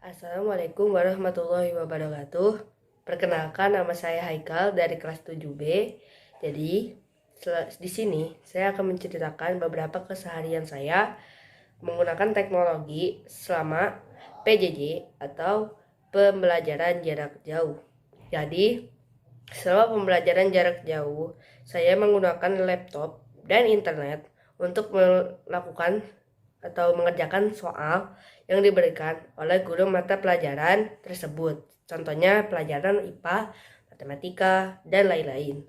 Assalamualaikum warahmatullahi wabarakatuh. Perkenalkan, nama saya Haikal dari kelas 7B. Jadi, di sini saya akan menceritakan beberapa keseharian saya menggunakan teknologi selama PJJ atau pembelajaran jarak jauh. Jadi, selama pembelajaran jarak jauh, saya menggunakan laptop dan internet untuk melakukan atau mengerjakan soal yang diberikan oleh guru mata pelajaran tersebut. Contohnya pelajaran IPA, matematika, dan lain-lain.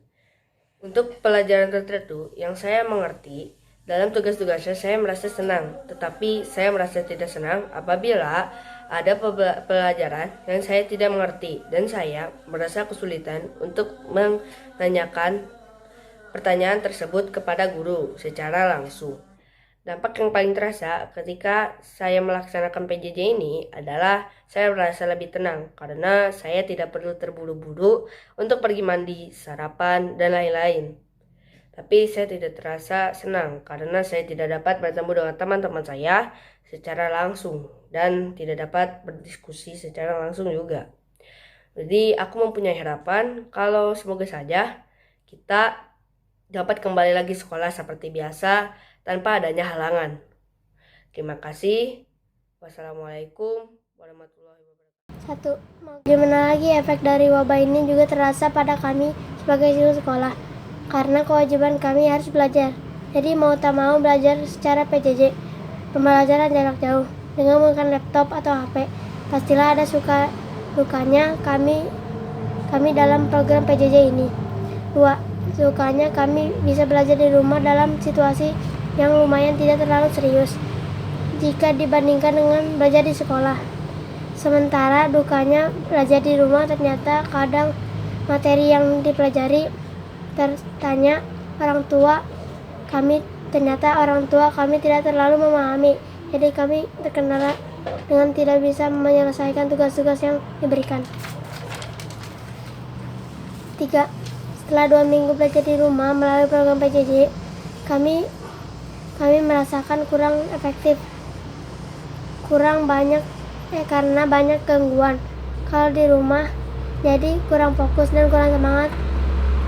Untuk pelajaran tertentu yang saya mengerti, dalam tugas-tugasnya saya merasa senang, tetapi saya merasa tidak senang apabila ada pelajaran yang saya tidak mengerti dan saya merasa kesulitan untuk menanyakan pertanyaan tersebut kepada guru secara langsung. Dampak yang paling terasa ketika saya melaksanakan PJJ ini adalah saya merasa lebih tenang karena saya tidak perlu terburu-buru untuk pergi mandi, sarapan, dan lain-lain. Tapi saya tidak terasa senang karena saya tidak dapat bertemu dengan teman-teman saya secara langsung dan tidak dapat berdiskusi secara langsung juga. Jadi aku mempunyai harapan kalau semoga saja kita dapat kembali lagi sekolah seperti biasa tanpa adanya halangan. Terima kasih. Wassalamualaikum warahmatullahi wabarakatuh. 1. Gimana lagi efek dari wabah ini juga terasa pada kami sebagai siswa sekolah, karena kewajiban kami harus belajar. Jadi mau tak mau belajar secara PJJ, pembelajaran jarak jauh, dengan menggunakan laptop atau HP. Pastilah ada suka dukanya kami dalam program PJJ ini. 2. Sukanya kami bisa belajar di rumah dalam situasi yang lumayan tidak terlalu serius jika dibandingkan dengan belajar di sekolah. Sementara dukanya belajar di rumah ternyata kadang materi yang dipelajari tertanya orang tua kami tidak terlalu memahami, jadi kami terkendala dengan tidak bisa menyelesaikan tugas-tugas yang diberikan. 3. Setelah 2 minggu belajar di rumah melalui program PJJ, kami merasakan kurang efektif, karena banyak gangguan. Kalau di rumah jadi kurang fokus dan kurang semangat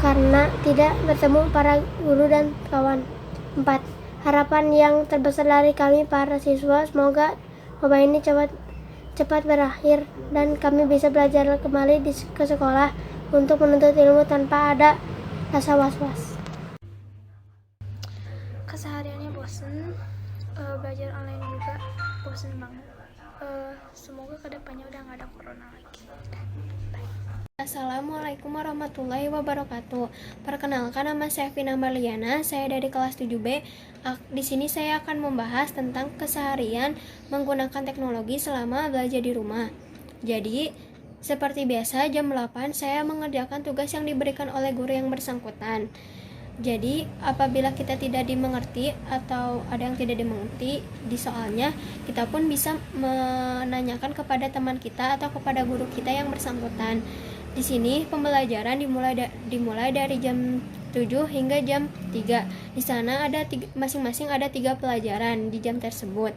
karena tidak bertemu para guru dan kawan. 4. Harapan yang terbesar dari kami para siswa, semoga wabah ini cepat berakhir dan kami bisa belajar kembali ke sekolah untuk menuntut ilmu tanpa ada rasa was-was. Kesehariannya bosen, belajar online juga bosen banget. Semoga kedepannya udah nggak ada corona lagi. Assalamualaikum warahmatullahi wabarakatuh. Perkenalkan, nama saya Vina Marliana, saya dari kelas 7B. Di sini saya akan membahas tentang keseharian menggunakan teknologi selama belajar di rumah. Jadi, seperti biasa jam 8 saya mengerjakan tugas yang diberikan oleh guru yang bersangkutan. Jadi, apabila kita tidak dimengerti atau ada yang tidak dimengerti di soalnya, kita pun bisa menanyakan kepada teman kita atau kepada guru kita yang bersangkutan. Di sini pembelajaran dimulai dari jam 7 hingga jam 3. Di sana masing-masing ada 3 pelajaran di jam tersebut.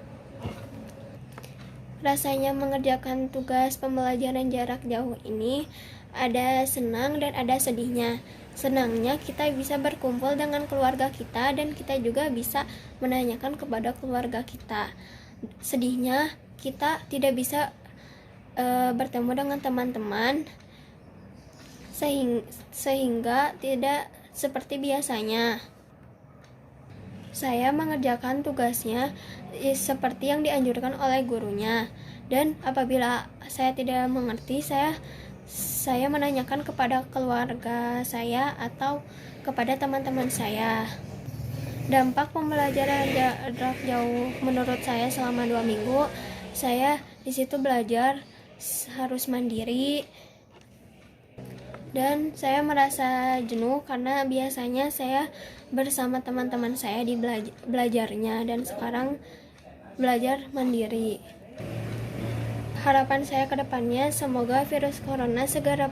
Rasanya mengerjakan tugas pembelajaran jarak jauh ini ada senang dan ada sedihnya. Senangnya kita bisa berkumpul dengan keluarga kita dan kita juga bisa menanyakan kepada keluarga kita. Sedihnya kita tidak bisa bertemu dengan teman-teman sehingga tidak seperti biasanya. Saya mengerjakan tugasnya seperti yang dianjurkan oleh gurunya, dan apabila saya tidak mengerti, saya menanyakan kepada keluarga saya atau kepada teman-teman saya. Dampak pembelajaran jarak jauh menurut saya selama 2 minggu, saya di situ belajar harus mandiri dan saya merasa jenuh karena biasanya saya bersama teman-teman saya di belajarnya dan sekarang belajar mandiri. Harapan saya ke depannya semoga virus corona segera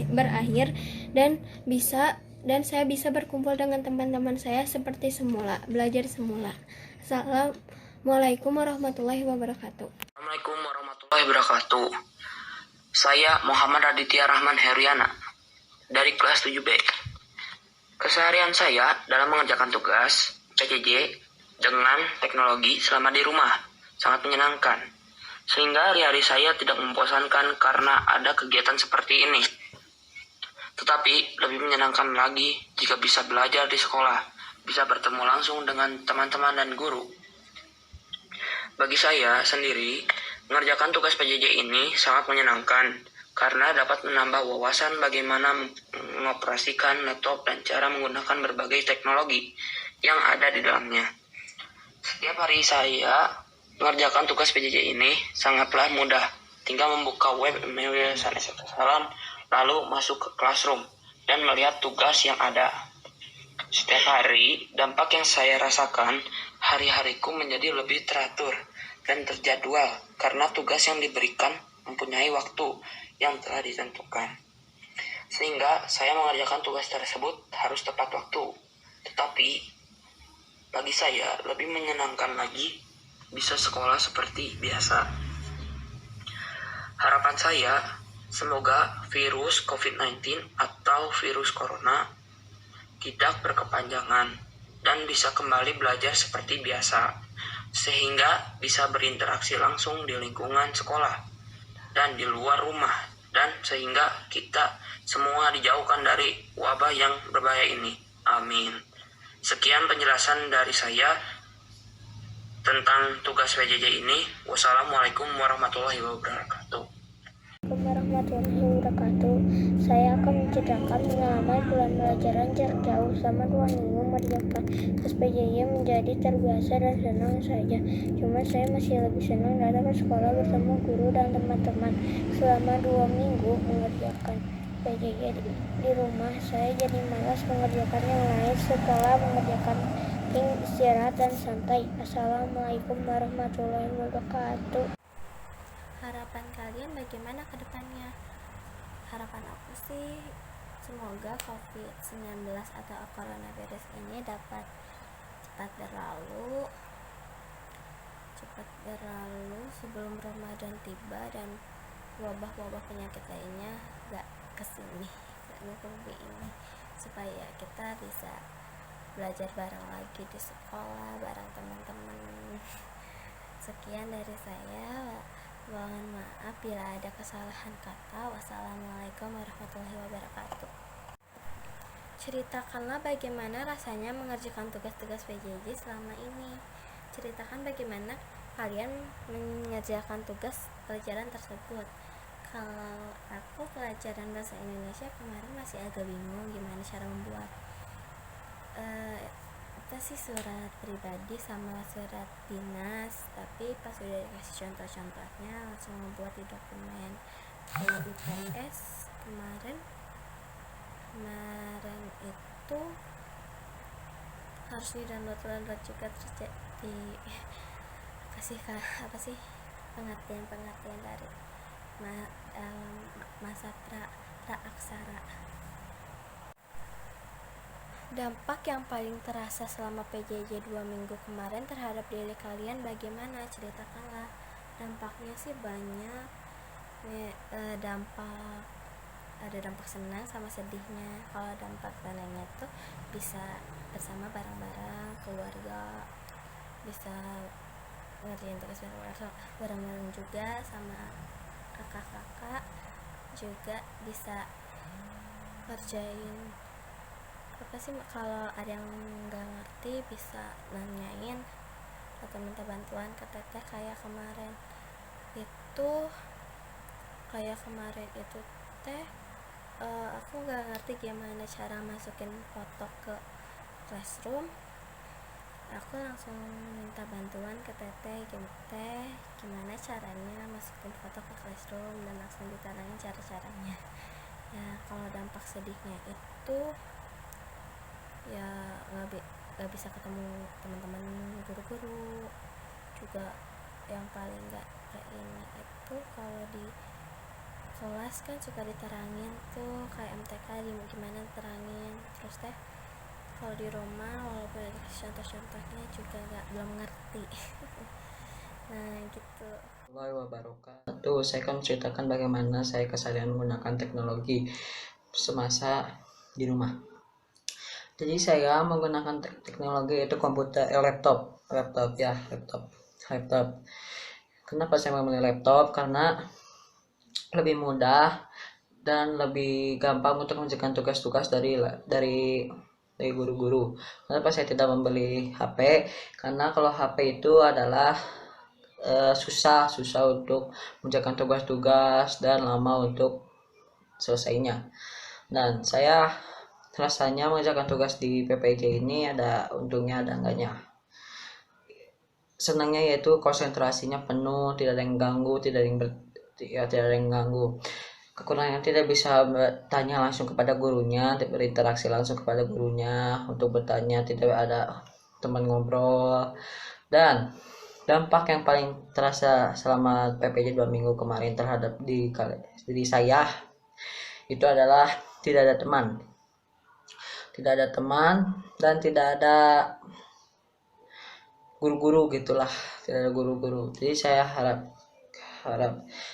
berakhir dan saya bisa berkumpul dengan teman-teman saya seperti semula, belajar semula. Assalamualaikum warahmatullahi wabarakatuh. Assalamualaikum warahmatullahi wabarakatuh. Saya Muhammad Raditya Rahman Heriana dari kelas 7B. Keseharian saya dalam mengerjakan tugas PJJ dengan teknologi selama di rumah sangat menyenangkan. Sehingga hari-hari saya tidak membosankan karena ada kegiatan seperti ini. Tetapi lebih menyenangkan lagi jika bisa belajar di sekolah, bisa bertemu langsung dengan teman-teman dan guru. Bagi saya sendiri, mengerjakan tugas PJJ ini sangat menyenangkan karena dapat menambah wawasan bagaimana mengoperasikan laptop dan cara menggunakan berbagai teknologi yang ada di dalamnya. Setiap hari saya mengerjakan tugas PJJ ini sangatlah mudah. Tinggal membuka web email Salam, lalu masuk ke classroom dan melihat tugas yang ada. Setiap hari, dampak yang saya rasakan, hari-hariku menjadi lebih teratur dan terjadwal karena tugas yang diberikan mempunyai waktu yang telah ditentukan. Sehingga saya mengerjakan tugas tersebut harus tepat waktu. Tetapi, bagi saya lebih menyenangkan lagi bisa sekolah seperti biasa. Harapan saya, semoga virus COVID-19 atau virus corona tidak berkepanjangan dan bisa kembali belajar seperti biasa, sehingga bisa berinteraksi langsung di lingkungan sekolah dan di luar rumah, dan sehingga kita semua dijauhkan dari wabah yang berbahaya ini. Amin. Sekian penjelasan dari saya tentang tugas PJJ ini. Wassalamualaikum warahmatullahi wabarakatuh. Warahmatullahi wabarakatuh. Saya akan menceritakan pengalaman bulan pelajaran jarak jauh selama 2 minggu mengerjakan tugas PJJ menjadi terbiasa dan senang saja. Cuma saya masih lebih senang datang ke sekolah bersama guru dan teman-teman. Selama 2 minggu mengerjakan PJJ di rumah, saya jadi malas mengerjakan yang lain setelah mengerjakan istirahat dan santai. Assalamualaikum warahmatullahi wabarakatuh. Harapan kalian bagaimana ke depannya? Harapan aku sih semoga COVID-19 atau coronavirus ini dapat cepat berlalu sebelum Ramadan tiba dan wabah-wabah penyakit lainnya gak kesini, gak ngikutin ini, supaya kita bisa belajar bareng lagi di sekolah bareng teman-teman. Sekian dari saya. Mohon maaf bila ada kesalahan kata. Wassalamualaikum warahmatullahi wabarakatuh. Ceritakanlah bagaimana rasanya mengerjakan tugas-tugas PJJ selama ini. Ceritakan bagaimana kalian mengerjakan tugas pelajaran tersebut. Kalau aku pelajaran bahasa Indonesia kemarin masih agak bingung gimana cara membuat surat pribadi sama surat dinas, tapi pas udah dikasih contoh-contohnya langsung membuat di dokumen. Kalau IPS kemarin itu harus di-download juga, terus di kasih pengertian dari masa pra-aksara. Dampak yang paling terasa selama PJJ 2 minggu kemarin terhadap diri kalian bagaimana? Ceritakanlah. Dampaknya sih banyak. Ada dampak senang sama sedihnya. Kalau dampak senangnya tuh bisa bersama bareng-bareng keluarga, bisa ngerjain tugas bareng-bareng juga sama kakak-kakak, juga bisa kerjain kalau ada yang nggak ngerti bisa nanyain atau minta bantuan ke teteh. Kayak kemarin itu teh aku nggak ngerti gimana cara masukin foto ke classroom. Aku langsung minta bantuan ke teteh, gimana caranya masukin foto ke classroom, dan langsung diterangin cara-caranya. Ya, kalau dampak sedihnya itu ya nggak bisa ketemu teman-teman guru-guru juga. Yang paling nggak kayak ini itu kalau di kelas kan suka diterangin tuh kayak MTK gimana terangin, terus kalau di rumah walaupun ada contoh-contohnya juga belum ngerti. Nah gitu. Warahmatullahi wabarakatuh. Saya akan menceritakan bagaimana saya keseharian menggunakan teknologi semasa di rumah. Jadi saya menggunakan teknologi itu komputer, laptop. Kenapa saya memilih laptop? Karena lebih mudah dan lebih gampang untuk mengerjakan tugas-tugas dari guru-guru. Kenapa saya tidak membeli HP? Karena kalau HP itu adalah susah untuk mengerjakan tugas-tugas dan lama untuk selesainya. Dan saya rasanya mengerjakan tugas di PPJ ini ada untungnya ada enggaknya. Senangnya yaitu konsentrasinya penuh, tidak ada yang ganggu, tidak ada yang ganggu. Kekurangannya tidak bisa bertanya langsung kepada gurunya, tidak berinteraksi langsung kepada gurunya untuk bertanya, tidak ada teman ngobrol. Dan dampak yang paling terasa selama PPJ 2 minggu kemarin terhadap diri saya itu adalah tidak ada teman dan tidak ada guru-guru gitulah, tidak ada guru-guru. Jadi saya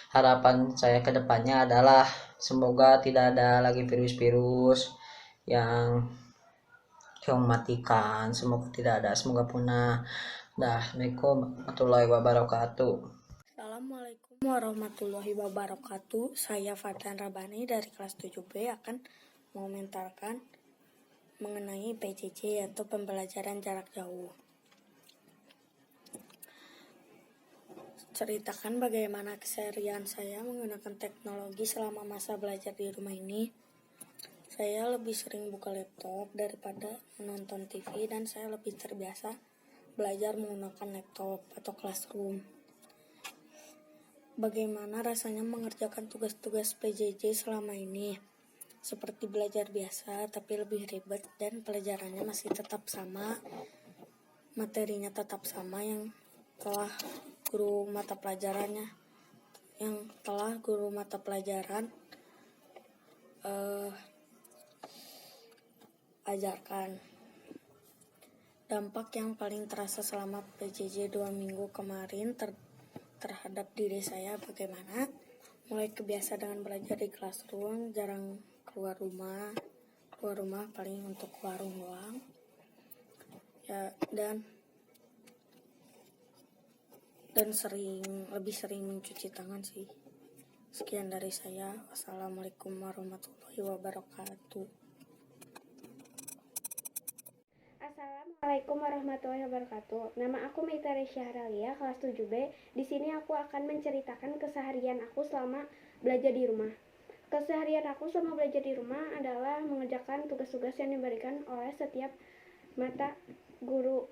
harapan saya ke depannya adalah semoga tidak ada lagi virus-virus yang mematikan, semoga punah. Assalamualaikum warahmatullahi wabarakatuh. Assalamualaikum warahmatullahi wabarakatuh. Saya Fadlan Rabani dari kelas 7B akan mengomentarkan mengenai PJJ atau pembelajaran jarak jauh. Ceritakan bagaimana keseharian saya menggunakan teknologi selama masa belajar di rumah ini. Saya lebih sering buka laptop daripada menonton TV dan saya lebih terbiasa belajar menggunakan laptop atau classroom. Bagaimana rasanya mengerjakan tugas-tugas PJJ selama ini? Seperti belajar biasa tapi lebih ribet dan pelajarannya masih tetap sama, materinya tetap sama yang telah guru mata pelajaran ajarkan. Dampak yang paling terasa selama PJJ 2 minggu kemarin terhadap diri saya bagaimana? Mulai kebiasa dengan belajar di classroom, jarang keluar rumah paling untuk ke warung doang. Ya, dan lebih sering mencuci tangan sih. Sekian dari saya. Wassalamualaikum warahmatullahi wabarakatuh. Assalamualaikum warahmatullahi wabarakatuh. Nama aku Meita Resya Haralia, kelas 7B. Di sini aku akan menceritakan keseharian aku selama belajar di rumah. Keseharian aku selama belajar di rumah adalah mengerjakan tugas-tugas yang diberikan oleh setiap guru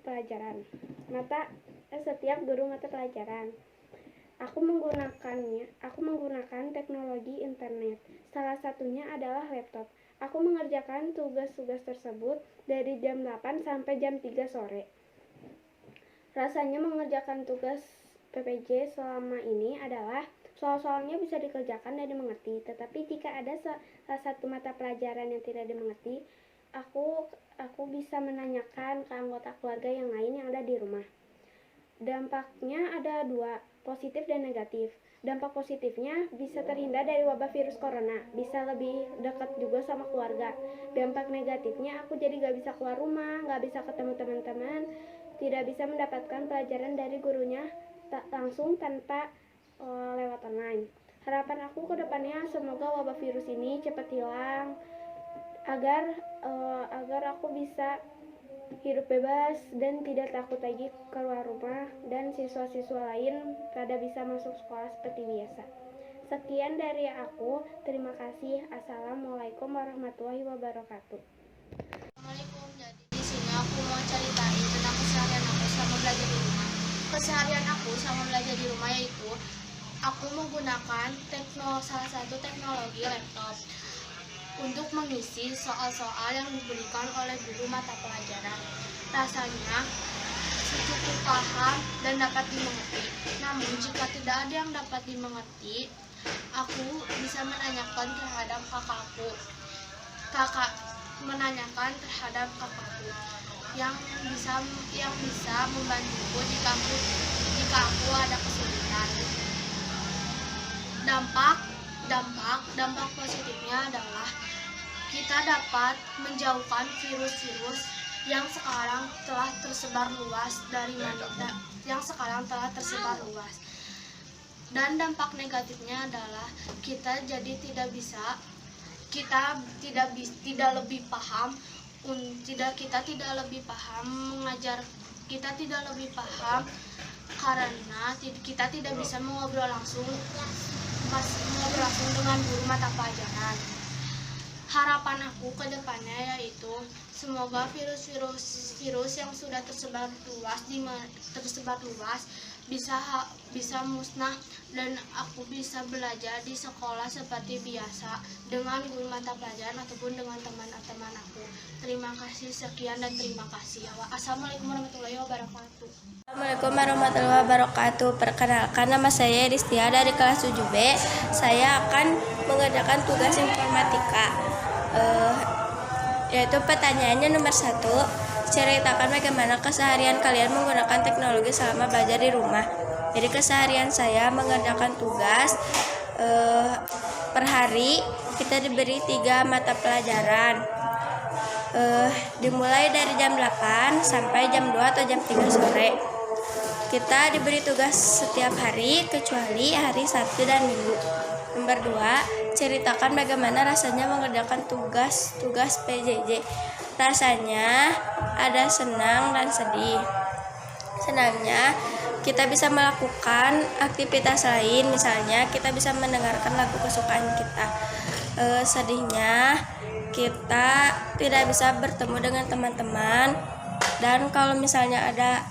mata pelajaran. Aku menggunakan teknologi internet. Salah satunya adalah laptop. Aku mengerjakan tugas-tugas tersebut dari jam 8 sampai jam 3 sore. Rasanya mengerjakan tugas PPJ selama ini adalah soal-soalnya bisa dikerjakan dan dimengerti, tetapi jika ada salah satu mata pelajaran yang tidak dimengerti, aku bisa menanyakan ke anggota keluarga yang lain yang ada di rumah. Dampaknya ada 2, positif dan negatif. Dampak positifnya bisa terhindar dari wabah virus corona, bisa lebih dekat juga sama keluarga. Dampak negatifnya aku jadi gak bisa keluar rumah, gak bisa ketemu teman-teman, tidak bisa mendapatkan pelajaran dari gurunya langsung tanpa lewat online. Harapan aku ke depannya semoga wabah virus ini cepat hilang agar aku bisa hidup bebas dan tidak takut lagi keluar rumah, dan siswa-siswa lain pada bisa masuk sekolah seperti biasa. Sekian dari aku, terima kasih. Assalamualaikum warahmatullahi wabarakatuh. Assalamualaikum. Jadi di sini aku mau ceritain tentang keseharian aku selama belajar di rumah. Keseharian aku selama belajar di rumah yaitu aku menggunakan salah satu teknologi laptop untuk mengisi soal-soal yang diberikan oleh guru mata pelajaran. Rasanya cukup paham dan dapat dimengerti. Namun jika tidak ada yang dapat dimengerti, aku bisa menanyakan terhadap kakakku. Kakak menanyakan terhadap kakakku yang bisa membantuku jika aku ada kesulitan. Dampak positifnya adalah kita dapat menjauhkan virus-virus yang sekarang telah tersebar luas Dan dampak negatifnya adalah kita jadi tidak lebih paham karena kita tidak bisa mengobrol langsung dengan guru mata pelajaran. Harapan aku ke depannya yaitu semoga virus yang sudah tersebar luas bisa musnah dan aku bisa belajar di sekolah seperti biasa dengan guru mata pelajaran ataupun dengan teman-teman aku. Terima kasih, sekian dan terima kasih. Assalamualaikum warahmatullahi wabarakatuh. Assalamualaikum warahmatullahi wabarakatuh. Perkenalkan, nama saya Ristia dari kelas 7B. Saya akan mengerjakan tugas informatika. Yaitu pertanyaannya nomor 1. Ceritakan bagaimana keseharian kalian menggunakan teknologi selama belajar di rumah. Jadi keseharian saya mengerjakan tugas per hari kita diberi 3 mata pelajaran. Dimulai dari jam 8 sampai jam 2 atau jam 3 sore. Kita diberi tugas setiap hari kecuali hari Sabtu dan Minggu. Nomor 2, ceritakan bagaimana rasanya mengerjakan tugas PJJ. Rasanya ada senang dan sedih. Senangnya kita bisa melakukan aktivitas lain, misalnya kita bisa mendengarkan lagu kesukaan kita. Sedihnya kita tidak bisa bertemu dengan teman-teman, dan kalau misalnya ada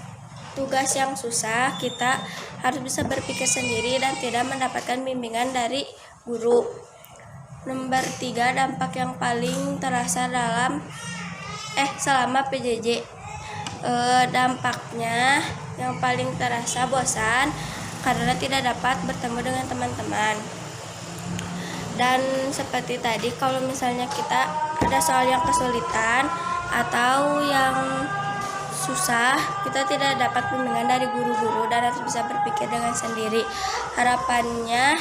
tugas yang susah kita harus bisa berpikir sendiri dan tidak mendapatkan bimbingan dari guru. Nomor 3, dampak yang paling terasa selama PJJ. Dampaknya yang paling terasa bosan karena tidak dapat bertemu dengan teman-teman. Dan seperti tadi, kalau misalnya kita ada soal yang kesulitan atau yang susah, kita tidak dapat bimbingan dari guru-guru dan harus bisa berpikir dengan sendiri. Harapannya,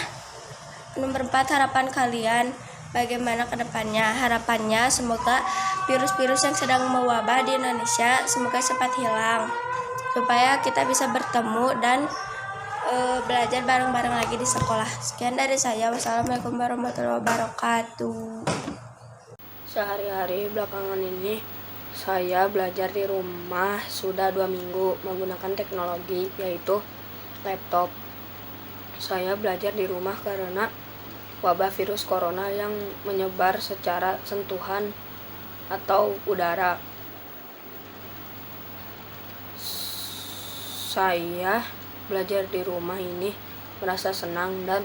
nomor 4, harapan kalian bagaimana ke depannya. Harapannya semoga virus-virus yang sedang mewabah di Indonesia semoga cepat hilang, supaya kita bisa bertemu dan belajar bareng-bareng lagi di sekolah. Sekian dari saya. Wassalamualaikum warahmatullahi wabarakatuh. Sehari-hari belakangan ini saya belajar di rumah sudah 2 minggu menggunakan teknologi, yaitu laptop. Saya belajar di rumah karena wabah virus corona yang menyebar secara sentuhan atau udara. Saya belajar di rumah ini merasa senang dan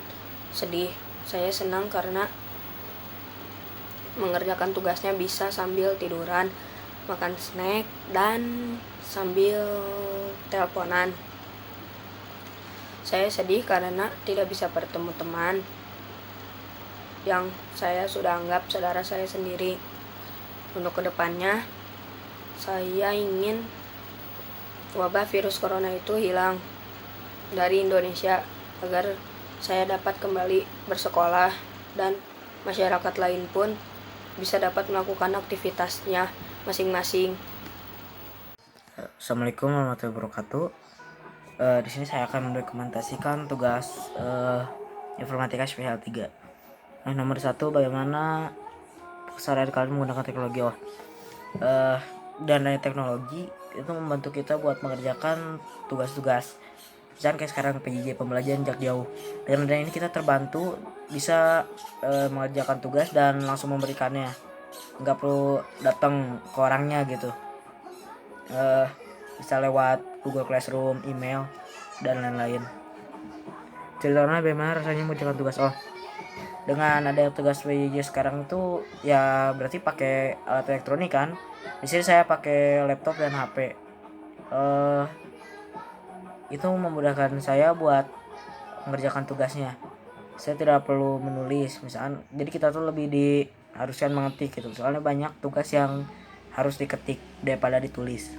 sedih. Saya senang karena mengerjakan tugasnya bisa sambil tiduran, makan snack, dan sambil teleponan. Saya sedih karena tidak bisa bertemu teman yang saya sudah anggap saudara saya sendiri. Untuk kedepannya, saya ingin wabah virus corona itu hilang dari Indonesia agar saya dapat kembali bersekolah dan masyarakat lain pun bisa dapat melakukan aktivitasnya masing-masing. Assalamualaikum warahmatullahi wabarakatuh. Di sini saya akan mendokumentasikan tugas informatika SPL 3. Nomor 1, bagaimana keseharian kalian menggunakan teknologi. Dan dari teknologi itu membantu kita buat mengerjakan tugas-tugas. Misalkan kayak sekarang PJJ, pembelajaran jarak jauh. Dengan adanya ini kita terbantu bisa mengerjakan tugas dan langsung memberikannya. Nggak perlu datang ke orangnya gitu. Bisa lewat Google Classroom, email, dan lain-lain. Ceritanya bagaimana rasanya mengerjakan tugas. Dengan ada tugas PJJ sekarang itu ya berarti pakai alat elektronik kan. Di sini saya pakai laptop dan HP. Itu memudahkan saya buat mengerjakan tugasnya. Saya tidak perlu menulis misalkan. Jadi kita tuh lebih diharuskan mengetik gitu. Soalnya banyak tugas yang harus diketik daripada ditulis.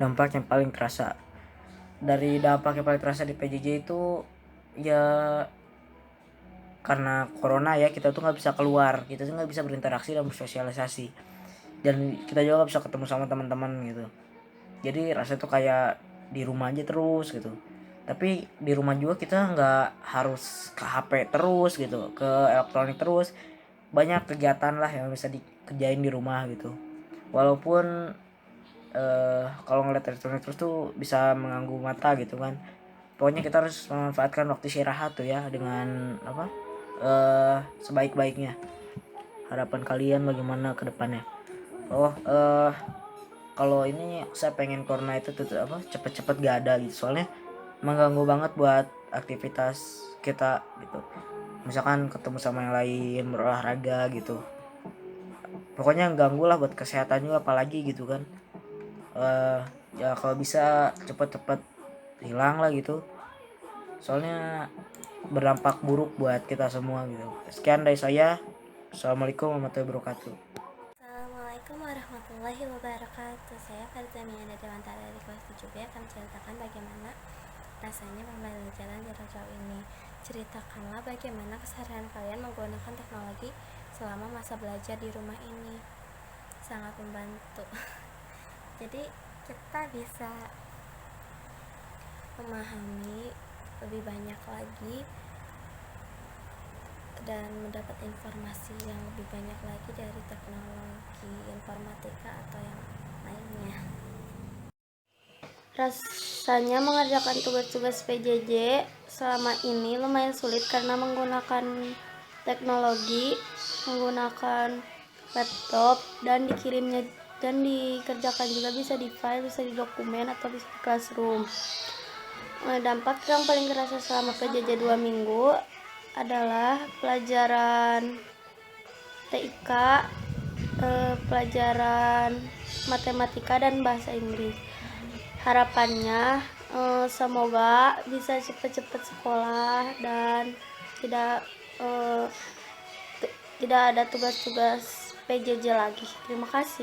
Dampak yang paling terasa. Dari dampak yang paling terasa di PJJ itu ya karena corona ya, kita tuh nggak bisa keluar, kita tuh nggak bisa berinteraksi dan bersosialisasi, dan kita juga nggak bisa ketemu sama teman-teman gitu. Jadi rasanya tuh kayak di rumah aja terus gitu. Tapi di rumah juga kita nggak harus ke HP terus gitu, ke elektronik terus. Banyak kegiatan lah yang bisa dikerjain di rumah gitu. Walaupun kalau ngeliat elektronik terus tuh bisa mengganggu mata gitu kan. Pokoknya kita harus memanfaatkan waktu istirahat tuh ya dengan apa sebaik-baiknya. Harapan kalian bagaimana ke depannya? Kalau ini saya pengen corona itu tuh apa cepet-cepet gak ada gitu, soalnya mengganggu banget buat aktivitas kita gitu. Misalkan ketemu sama yang lain, berolahraga gitu, pokoknya ganggu lah buat kesehatan juga apalagi gitu kan. Ya kalau bisa cepet-cepet hilang lah gitu, soalnya berdampak buruk buat kita semua gitu. Sekian dari saya. Assalamualaikum warahmatullahi wabarakatuh. Assalamualaikum warahmatullahi wabarakatuh. Saya Farzania dari Mantara dari kelas 7B akan menceritakan bagaimana rasanya pembelajaran jarak jauh ini. Ceritakanlah bagaimana keseharian kalian menggunakan teknologi selama masa belajar di rumah ini. Sangat membantu. Jadi kita bisa memahami lebih banyak lagi dan mendapat informasi yang lebih banyak lagi dari teknologi informatika atau yang lainnya. Rasanya mengerjakan tugas-tugas PJJ selama ini lumayan sulit karena menggunakan teknologi, menggunakan laptop, dan dikirimnya dan dikerjakan juga bisa di file, bisa di dokumen, atau bisa di classroom. Dampak yang paling kerasa selama PJJ 2 minggu adalah pelajaran TIK, pelajaran matematika dan bahasa Inggris. Harapannya semoga bisa cepat-cepat sekolah dan tidak ada tugas-tugas PJJ lagi. Terima kasih.